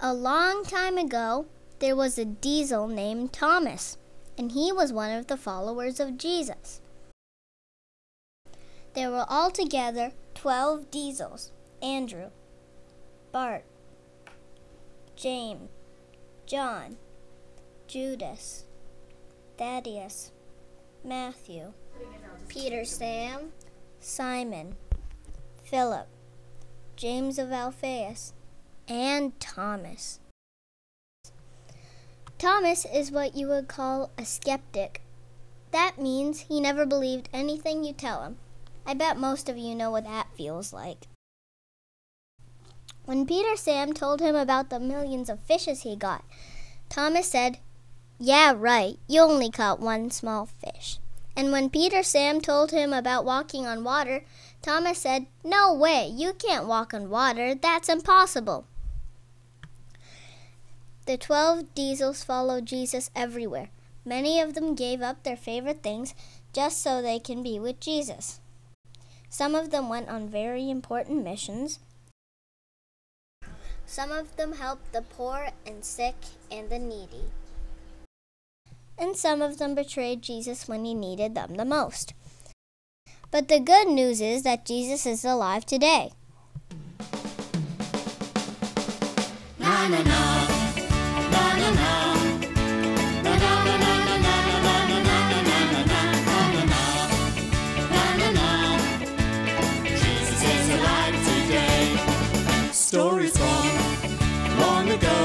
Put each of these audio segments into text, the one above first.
A long time ago, there was a diesel named Thomas, and he was one of the followers of Jesus. There were altogether 12 diesels: Andrew, Bart, James, John, Judas, Thaddeus, Matthew, Peter, Sam, Simon, Philip, James of Alphaeus, and Thomas. Thomas is what you would call a skeptic. That means he never believed anything you tell him. I bet most of you know what that feels like. When Peter Sam told him about the millions of fishes he got, Thomas said, "Yeah, right, you only caught one small fish." And when Peter Sam told him about walking on water, Thomas said, "No way, you can't walk on water, that's impossible." The 12 diesels followed Jesus everywhere. Many of them gave up their favorite things just so they can be with Jesus. Some of them went on very important missions. Some of them helped the poor and sick and the needy. And some of them betrayed Jesus when he needed them the most. But the good news is that Jesus is alive today. Na na na. Stories from long ago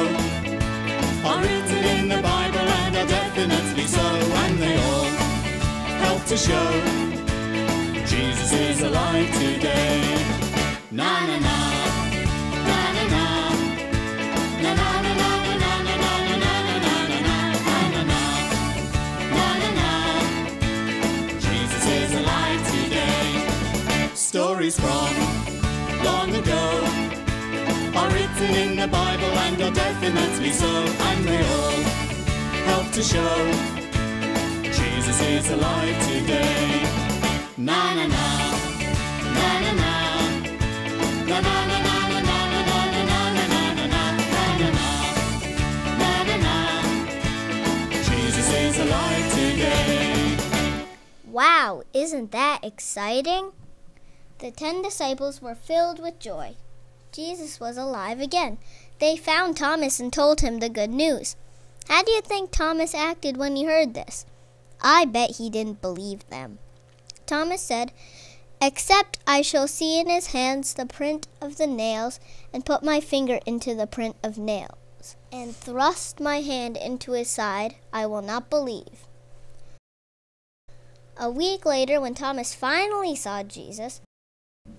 are written in the Bible and are definitely so, and they all help to show Jesus is alive today. Na na na, na na na, na na na na na na na na na na na. Jesus is alive today. Stories from long ago are written in the Bible and are definitely so, and they all help to show Jesus is alive today. Na na na, na na na, na na na na na na na na na na na na. Jesus is alive today. Wow, isn't that exciting? The 10 disciples were filled with joy. Jesus was alive again. They found Thomas and told him the good news. How do you think Thomas acted when he heard this? I bet he didn't believe them. Thomas said, "Except I shall see in his hands the print of the nails, and put my finger into the print of nails, and thrust my hand into his side, I will not believe." A week later, when Thomas finally saw Jesus,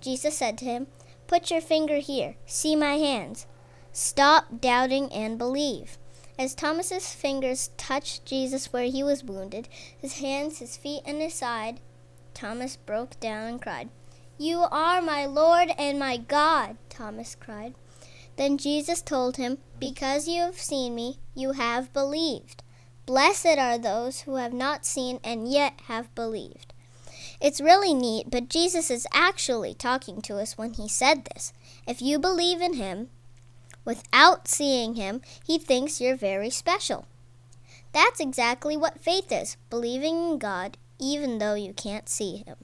Jesus said to him, "Put your finger here. See my hands. Stop doubting and believe." As Thomas's fingers touched Jesus where he was wounded, his hands, his feet, and his side, Thomas broke down and cried. "You are my Lord and my God," Thomas cried. Then Jesus told him, "Because you have seen me, you have believed. Blessed are those who have not seen and yet have believed." It's really neat, but Jesus is actually talking to us when he said this. If you believe in him without seeing him, he thinks you're very special. That's exactly what faith is, believing in God even though you can't see him.